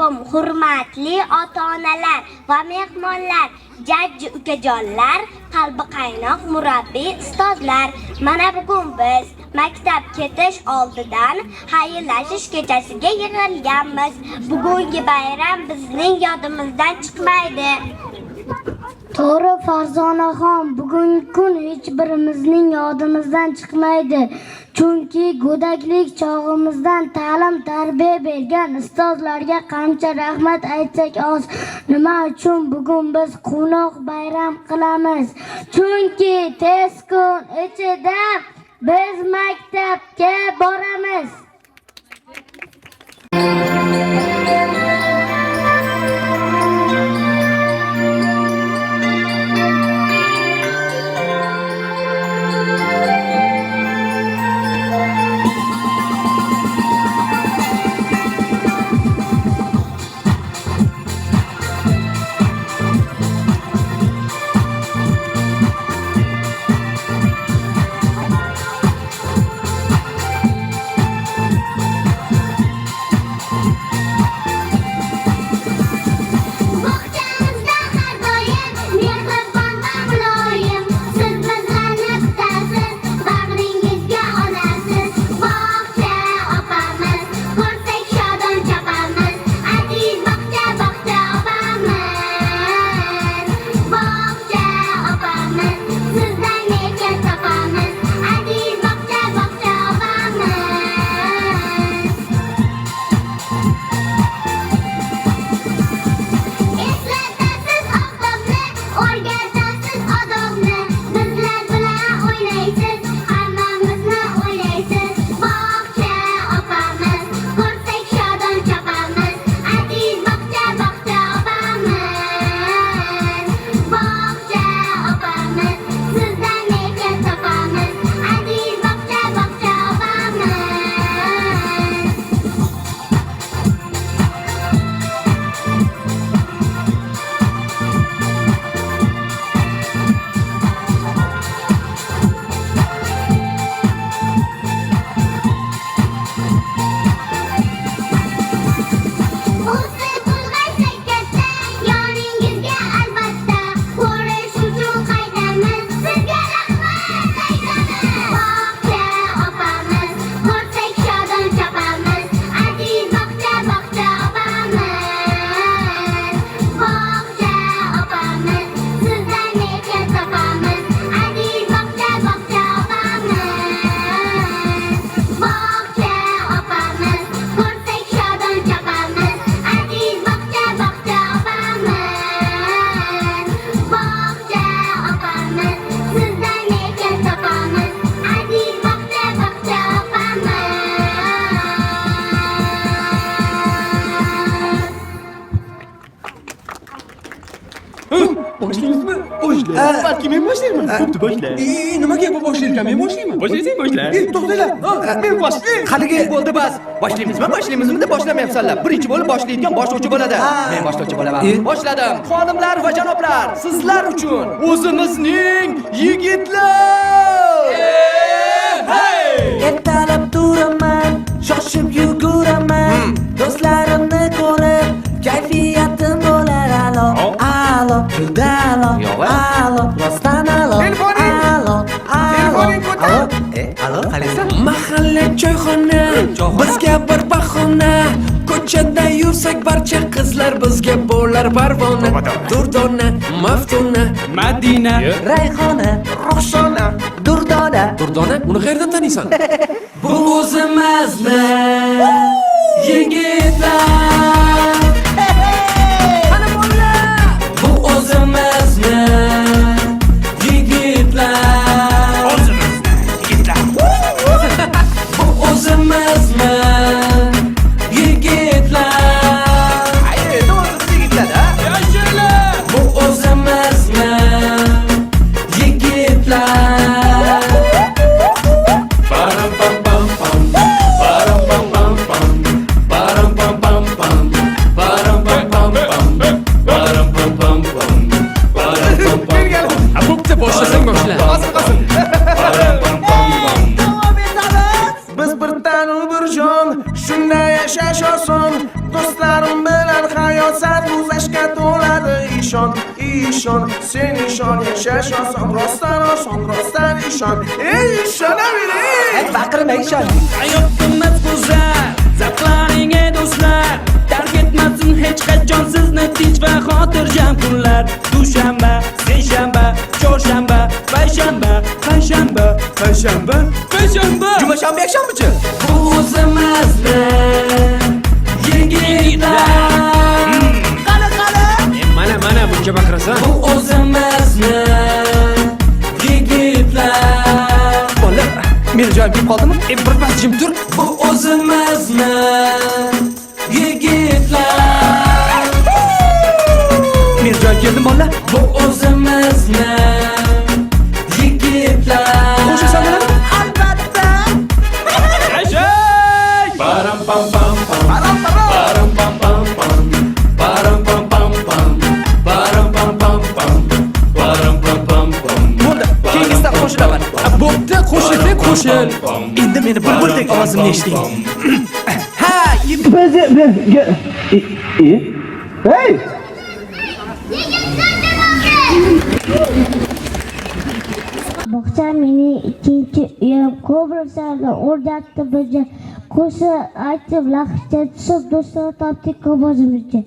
alaykum hurmatli ota-onalar va mehmonlar, jajji ukajonlar, qalbi qaynoq murabbiy ustozlar. Mana bugun biz maktab ketish oldidan xayrlashish kechasiga yig'ilganmiz. Bugungi bayram bizning yodimizdan chiqmaydi. To'g'ri Farzonaxon, bugungi kun hech birimizning yodimizdan chiqmaydi. Chunki go'daklik chog'imizdan ta'lim tarbiya bergan ustozlarga qancha rahmat aytsak oz. Nima uchun bugun biz quvnoq bayram qilamiz? Chunki tez kun ichida biz maktabga boramiz. Başlayayım mı? Başla. Belki ben başlayayım mı? Koptu başla. Nimaga bu boshlayotgan? Men boshlayman. Boshlasang boshla. To'xtanglar. Men boshlayman. Qaniga bo'ldi bas. Boshlaymizmi deb boshlamayapsanlar. Birinchi bo'lib boshlaydigan boshlovchi bo'ladi. Men boshlovchi bo'laman. Boshladim. Xonimlar va janoblar, sizlar uchun o'zimizning yigitlar. Ertalab turaman, shoshib yuguraman. Do'stlarimni ko'rib, kayfiyatim bo'lar alo. Alo, dalo, alo, rostdan alo. Alo, alo. Alo, qalaysan? Mahalla choyxona, bizga bir bahona. Ko'chada yursak barcha qizlar bizga bo'lar parvona. Durdona, Maftuna, Madina, Rayhona, Ruxshona, Durdona. Durdona, uni qayerdan taniysan? Bu o'zimizmi? Yigitlar. Qani bolalar? Bu o'zimizmi? Yigitlar. Bu o'zimizmi? Yigitlar. Hayır, doğrusu yigitlar ha. Yoshlar! Bu o'zimizmi? Yigitlar. Param pam pam pam. Param pam pam pam. Param pam pam pam. siyosat o'zashga to'ladi ishon sen ishon yashash oson rostdan ishon ishonavering Baqirma ishon. Hayotimiz go'zal, zavqlaring ey do'stlar. Tark etmasin hech qachon sizni tinch va xotirjam kunlar. Dushanba, seshanba, chorshanba, payshanba. Juma, shanba, yakshanbachi? Bu o'zimizni yigitlar. Mana buncha baqirasan. Bu o'zimizni yigitlar. Bola, meni joyim kelib qoldimi? Birpas jim tur. Bu o'zimizni yigitlar. Meni joyim keldi bola. Bu o'zimizni yigitlar. Qo'shasan bo'ladimi? Albatta. Yashay! Param pam pam pam. Param pam pam pam. Param pam pam pam. Param pam pam pam. Param pam pam pam. Bo'ldi, keyingisida qo'shilaman. Bo'pti, qo'shil. Endi meni bulbuldek ovozimni eshiting. Ha, hey Bog'cha meni ikkinchi uyim ko'brislarni o'rgatdi bizni. Qo'shiq aytib, laqcha tushib, do'stlar topdik ovozimizga.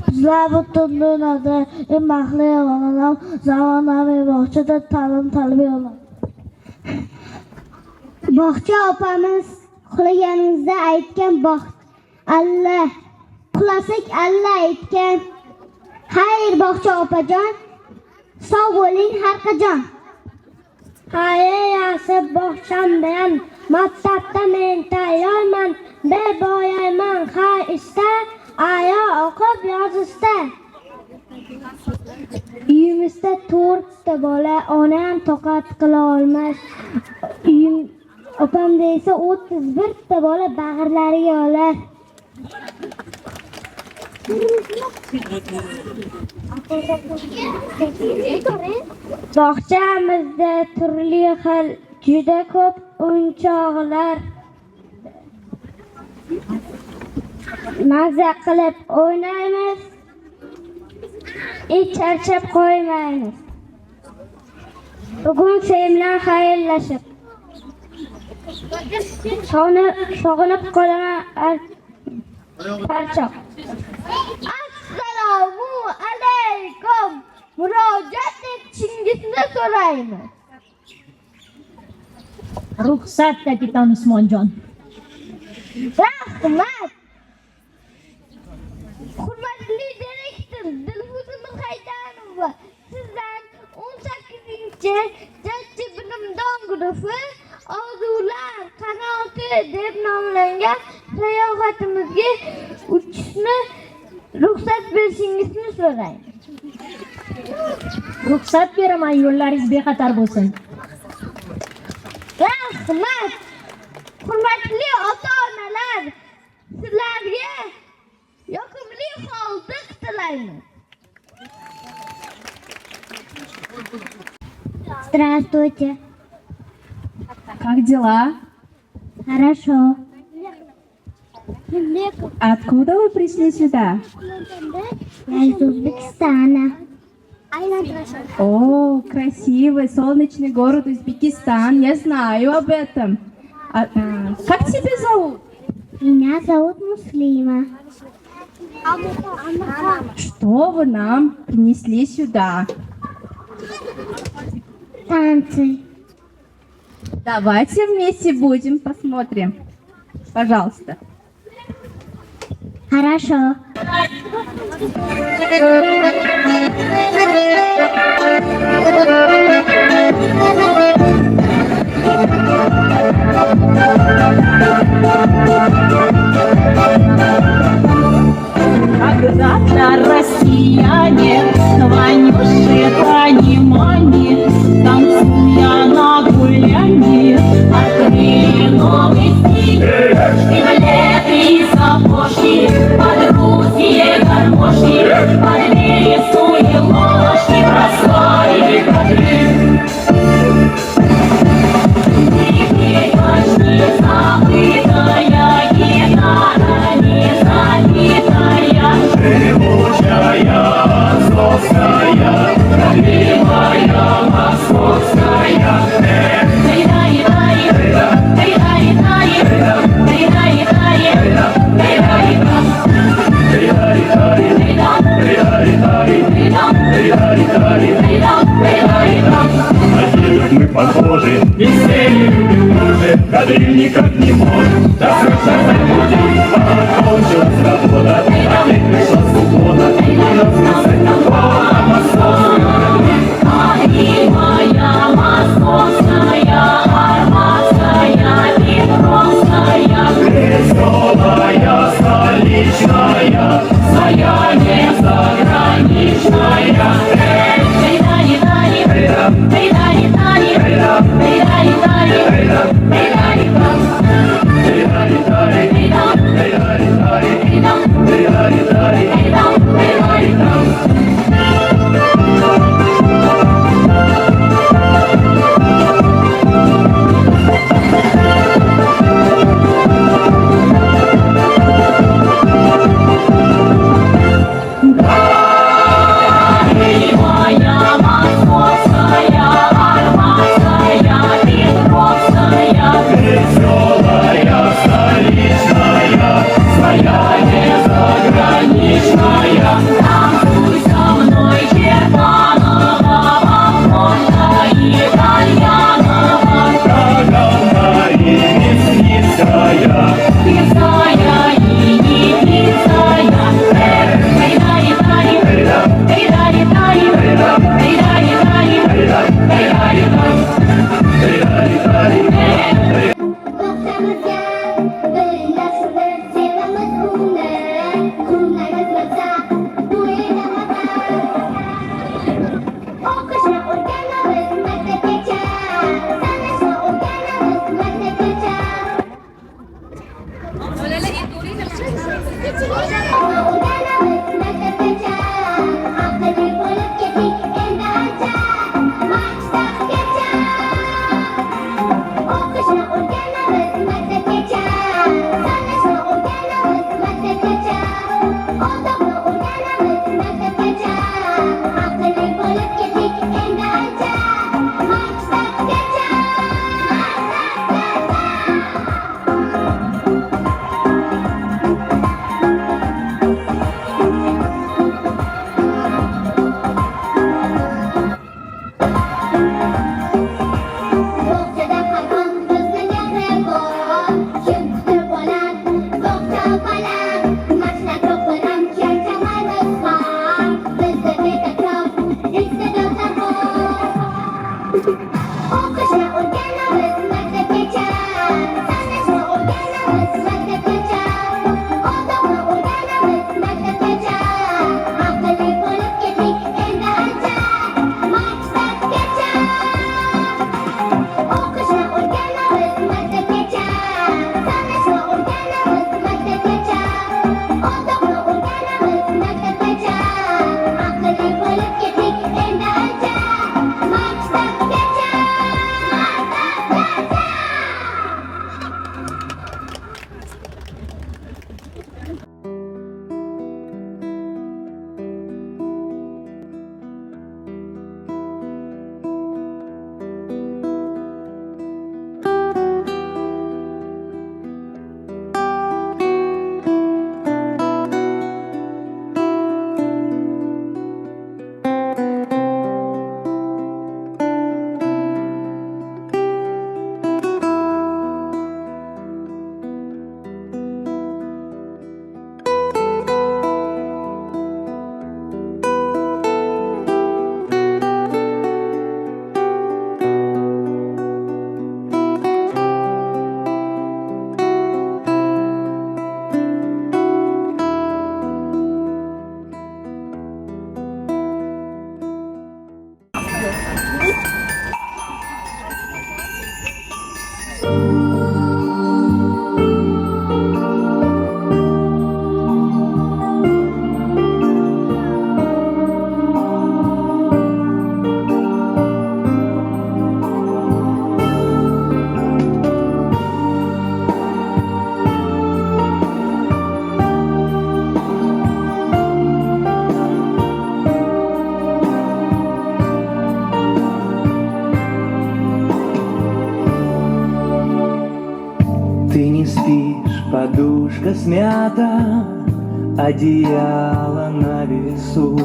Bizlar butun dunyoda eng baxtli onalar zamonaviy bog'chada ta'lim-tarbiya oladi. Bog'cha opamiz uxlaganimizda aytgan Allah uxlasak Allah aytgan. Xayr bog'cha opajon, sog' bo'ling har qachon. Xayr yaxshi bog'cham bilan maktabda men tayyorman, bepoyayman har ishda, aya o'qib yozishda. Uyimizda 4 ta bola, onam toqat qila olmas. Opamda esa 31 ta bola bag'irlariga olar. Bog'chamizda turli xil juda ko'p o'yinchoqlar. Maza qilib o'ynaymiz. Hech charchab qo'ymaymiz. Bugun sen bilan xayrlashib sog'inib qolaman parchoq. Assalomu alaykum. Murojaat etishingizni so'raymiz. Ruxsat kapitan Usmonjon. Rahmat. Hurmatli direktor Dilfuza Haydarova, sizdan 18-jajji bilimdon guruhi Orzular qanoti deb nomlangan sayohatimizga uchishni ruxsat berishingizni so'raymiz. Ruxsat beraman, yo'llaringiz bexatar bo'lsin. Rahmat. Hurmatli ota-onalar, sizlarga yoqimli holdiq tilaymiz. Здравствуйте. Как дела? Хорошо. Откуда вы пришли сюда? Я из Узбекистана. О, красивый, солнечный город Узбекистан. Я знаю об этом. Как тебя зовут? Меня зовут Муслима. Что вы нам принесли сюда? Танцы. Давайте вместе будем, посмотрим. Пожалуйста. Хорошо. Когда-то россияне, Ванюши, Танимани, танцуя на гуляне, открыли новый стиль. Штиблеты и сапожки, под русские гармошки, под лесу и ложки бросали кадры. Теперь почти забытая гитара, не забитая. Моя московская, арматская, петровская, веселая, столичная, своя незаграничная. Танцуй со мной, Черпанова, Бахмонта, Итальянова, Таганная и Мясницкая, Певцая и не певцая. Подушка смята, одеяло на весу,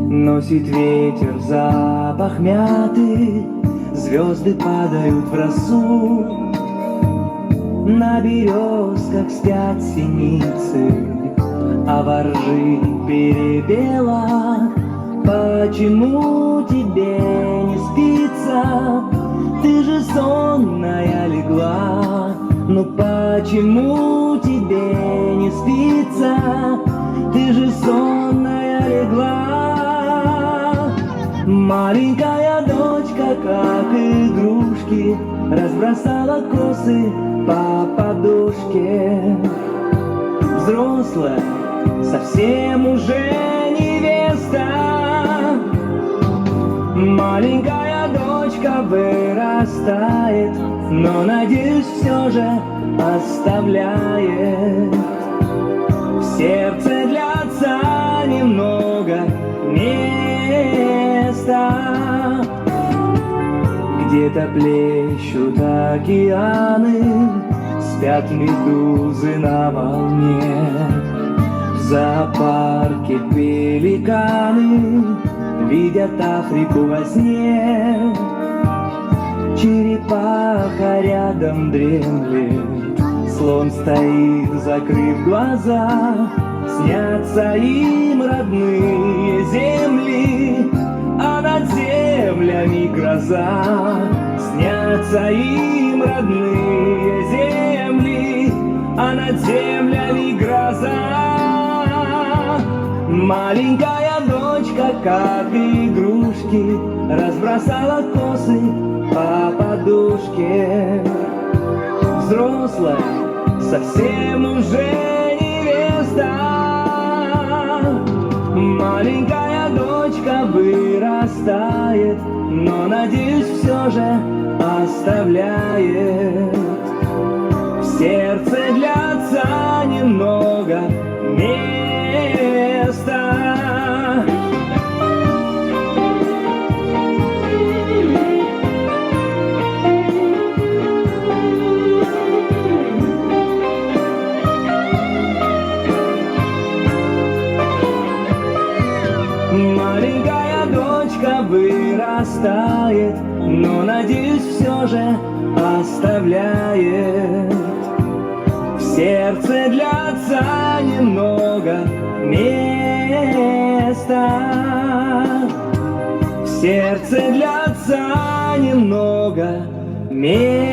носит ветер запах мяты, звезды падают в росу. На березках спят синицы, а воржи перепела. Почему тебе не спится? Ты же сонная легла. Ну почему тебе не спится? Ты же сонная легла. Маленькая дочка, как игрушки, разбросала косы по подушке. Взрослая совсем уже невеста. Маленькая дочка вырастает, но, надеюсь, все же оставляет в сердце для отца немного места. Где-то плещут океаны, спят медузы на волне. В зоопарке пеликаны видят Африку во сне. Черепаха рядом дремлет, слон стоит, закрыв глаза. Снятся им родные земли, а над землями гроза. Снятся им родные земли, а над землями гроза. Маленькая дочка, как игрушки, разбросала косы по подушке. Взрослая, совсем уже невеста. Маленькая дочка вырастает, но, надеюсь, все же оставляет в сердце для отца немного места. Маленькая дочка вырастает, но, надеюсь, все же оставляет в сердце для отца немного места. В сердце для отца немного места.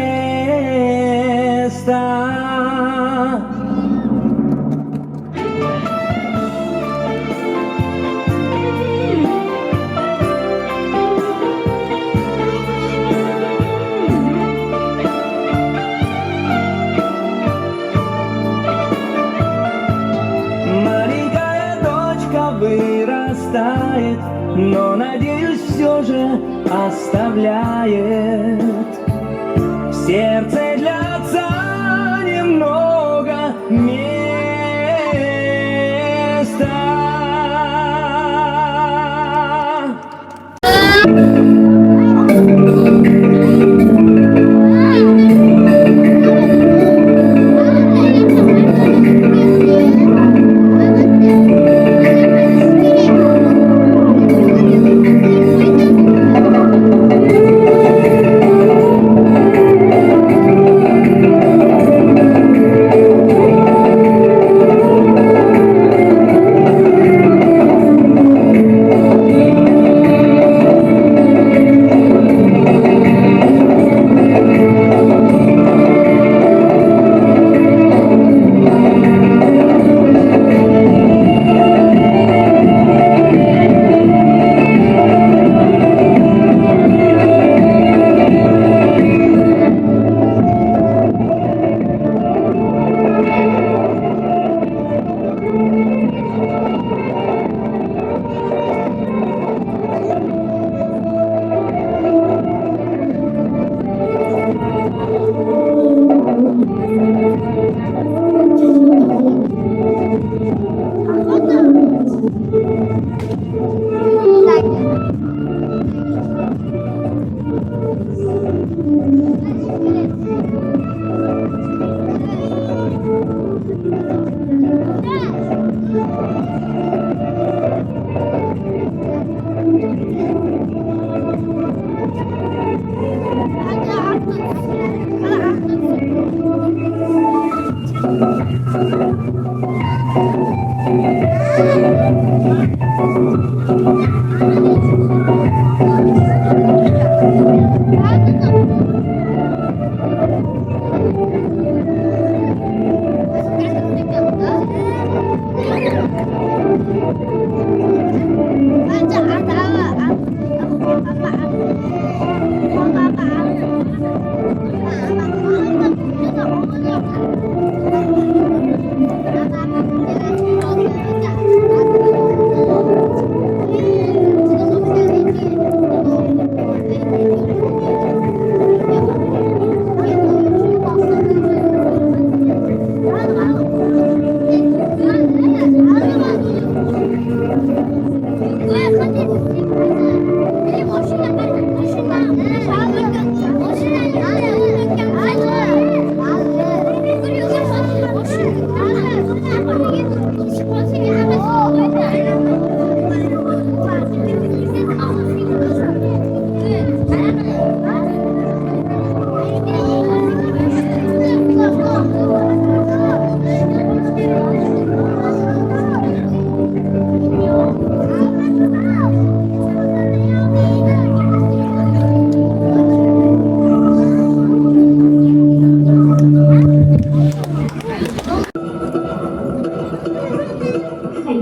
Вырастает, но, надеюсь, все же оставляет в сердце для отца немного места.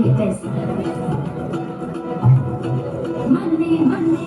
vitesse. Money, money.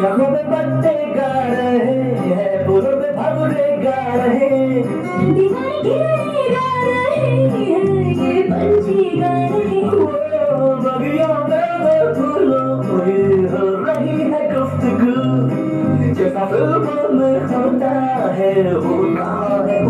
शहरों में बच्चे गा रहे हैं, बोलों में भावरे गा रहे हैं, ये पंछी गा रहे हैं, बगियों में फूलों में हो रही है गुफ्तगू, जैसा फिल्मों में होता है होता है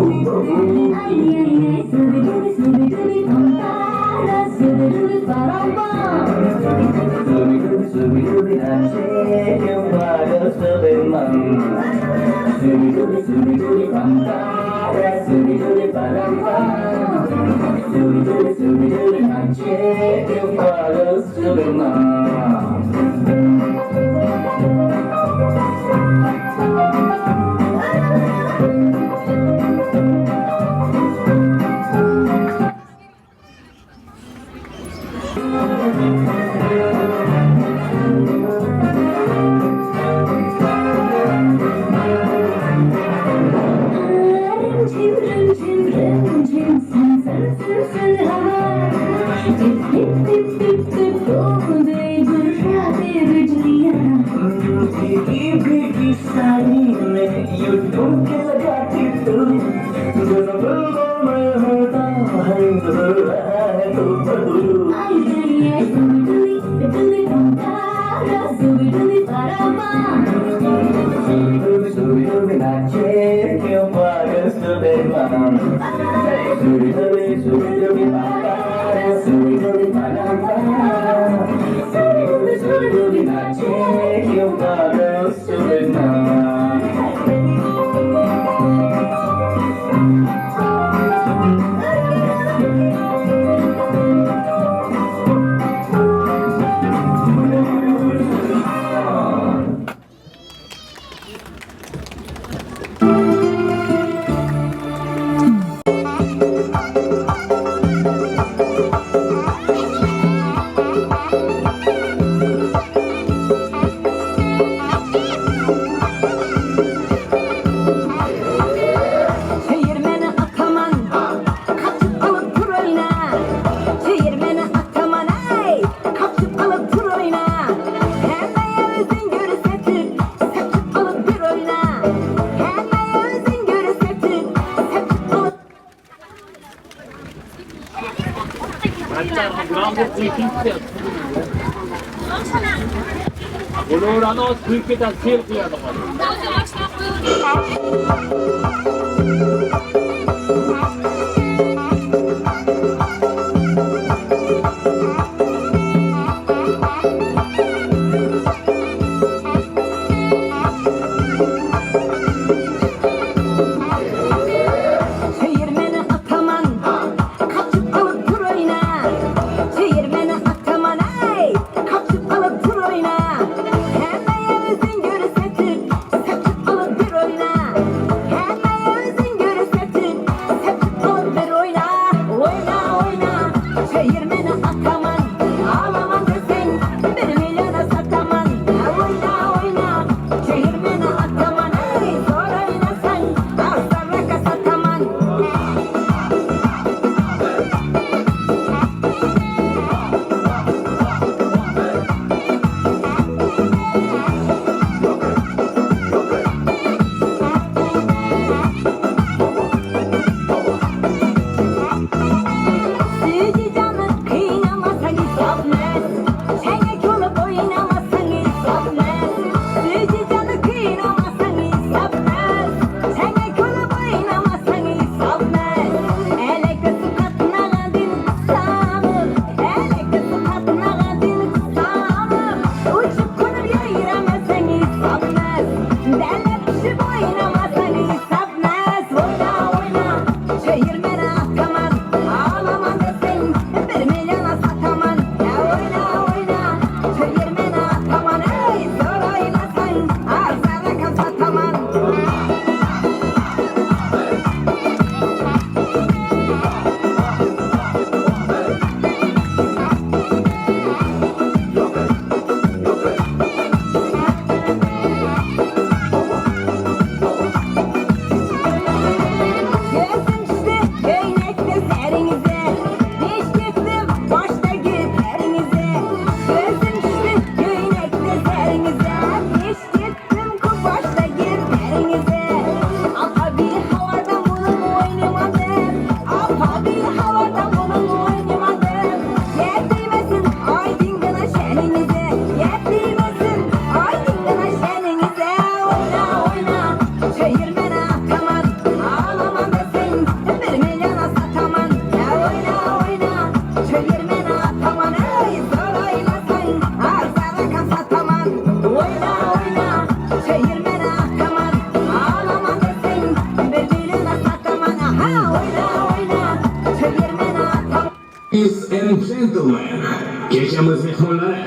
Kechamiz mehmonlari.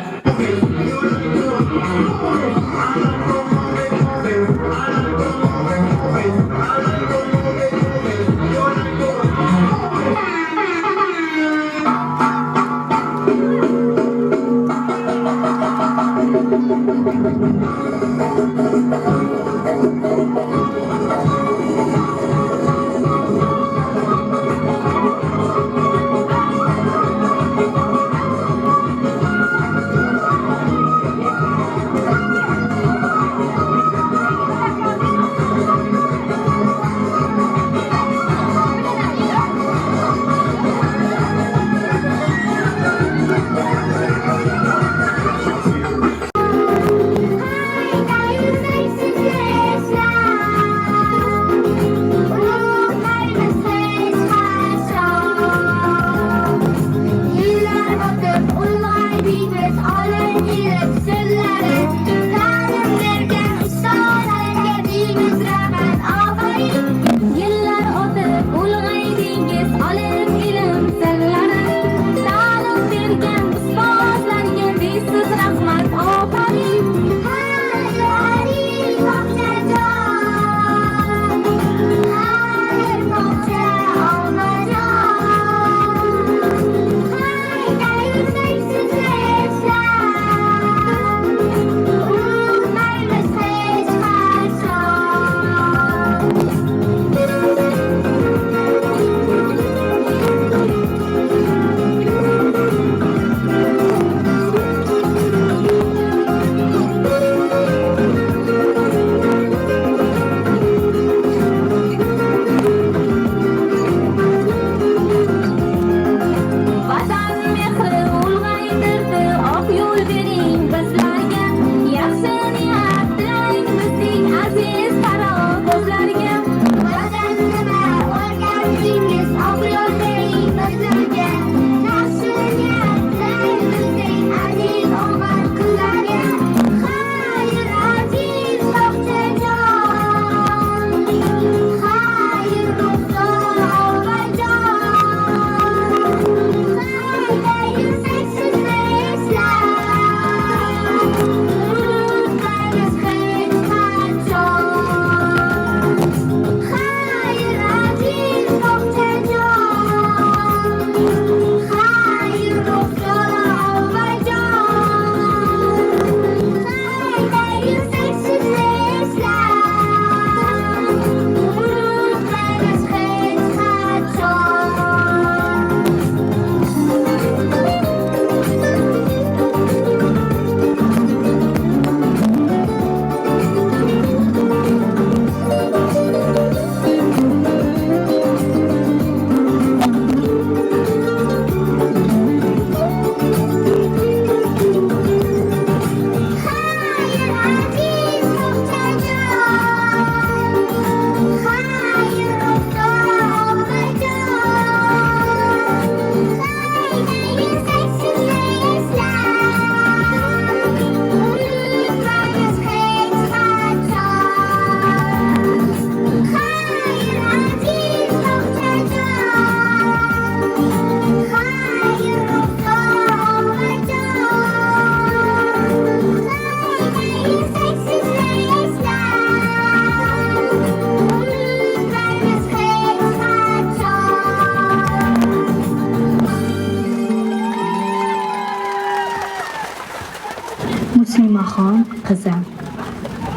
Muslimaxon qizim.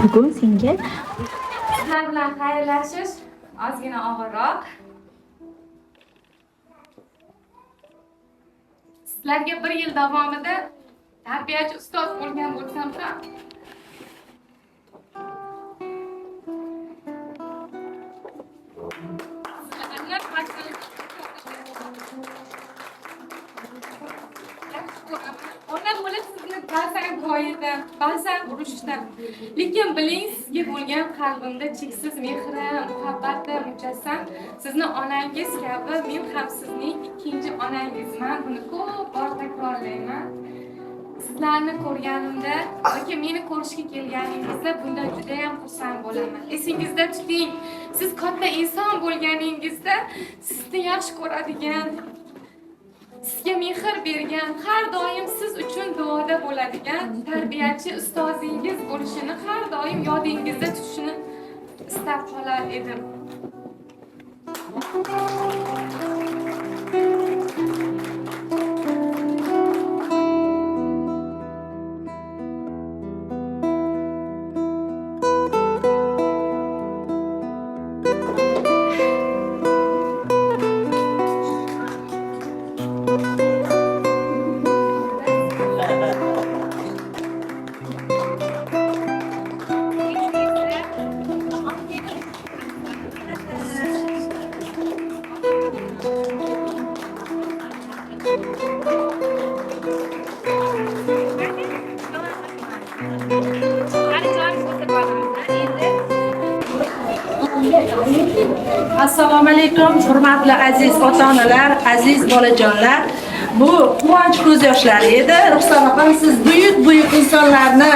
Bugun senga Sizlar bilan xayrlashish ozgina og'irroq. Sizlarga 1 yil davomida tarbiyachi ustoz bo'lgan bo'lsam ham ona bo'lib sizni ba'zan qoyildim, ba'zan urushdim. Lekin biling, sizga bo'lgan qalbimda cheksiz mehri, muhabbati mujassam. Sizni onangiz kabi men ham sizning ikkinchi onangizman. Buni ko'p bor takrorlayman. Sizlarni ko'rganimda yoki meni ko'rishga kelganingizda bundan juda ham xursand bo'laman. Esingizda tuting, siz katta inson bo'lganingizda sizni yaxshi ko'radigan, sizga mehr bergan, har doim siz uchun duoda bo'ladigan tarbiyachi ustozingiz bo'lishini har doim yodingizda tutishini istab qolar edim. Assalomu alaykum, hurmatli aziz ota-onalar, aziz bolajonlar. Bu quvonch ko'z yoshlari edi. Ruxsat opam, siz buyuk insonlarni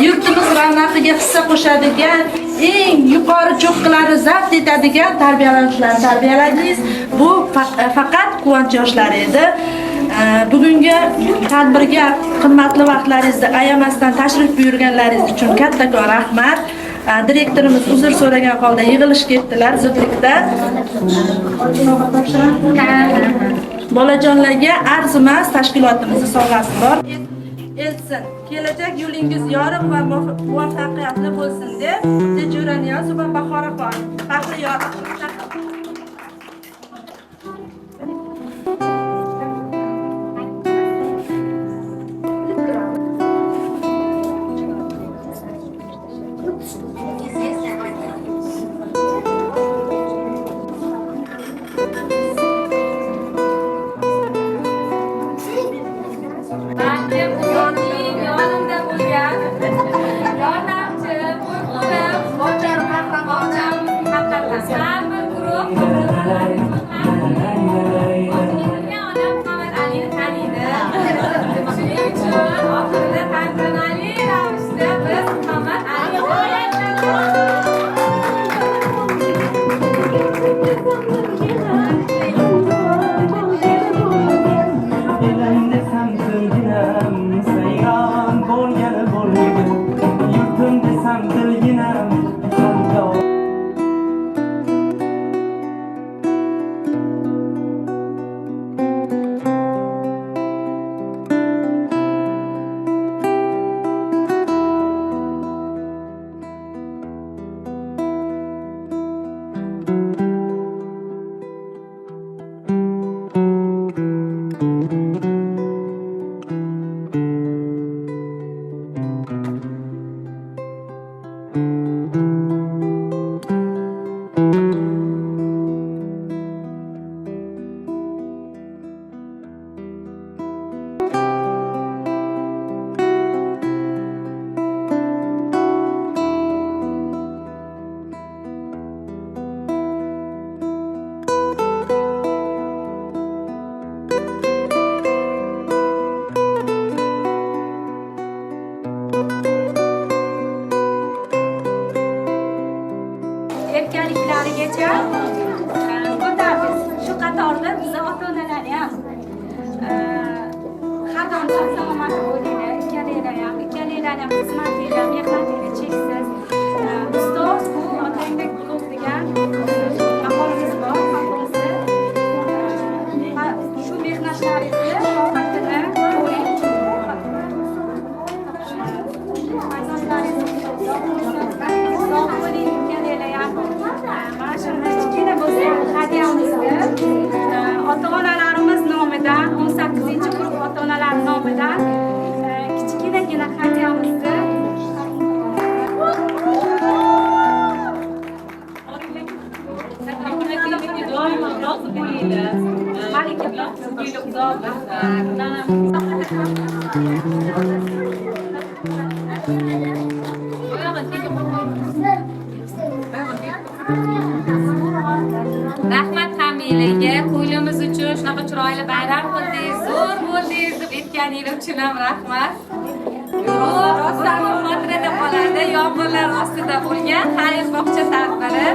yurtimiz ravnaqiga hissa qo'shadigan, eng yuqori cho'qqilarni zabt etadigan tarbiyalanuvchilarni tarbiyaladingiz. Bu faqat quvonch yoshlari edi. Bugungi tadbirga qimmatli vaqtlaringizni ayamasdan tashrif buyurganlaringiz uchun kattakon rahmat. Direktorimiz uzr so'ragan holda yig'ilishga ketdilar zudlikda. Bolajonlarga arzimas tashkilotimizni sovg'asi bor. Elsin, kelajak yo'lingiz yorug' va muvaffaqiyatli bo'lsin deb Tejura Niyozova Bahoraxon, faxriy yorug'. erkaliklarigacha ko'tardik. Shu qatorda bizni ota-onalar ham har doim salomat bo'linglar, ikkalanglar ham xizmatinglar, mehnatinglar cheksiz. Ustoz bu otangdek ulug' degan maqolimiz bor, xalqimizda. Shu mehnatlaringizni vaqtida ko'ring. Sog' bo'ling, ikkalanglar ham. Mana shunday kichkina bo'lsa hadyamizni ota-onalarimiz nomidan 18-guruh ota-onalar nomidan kichkinagina hadyamizni rahmat hammalarga, ko'ylimiz uchun shunaqa chiroyli bayram qildingiz, zo'r bo'ldingiz deb aytganingiz uchun ham rahmat. Rostdan xotirada qoladi, yomg'irlar ostida bo'lgan xayr bog'cha tadbiri.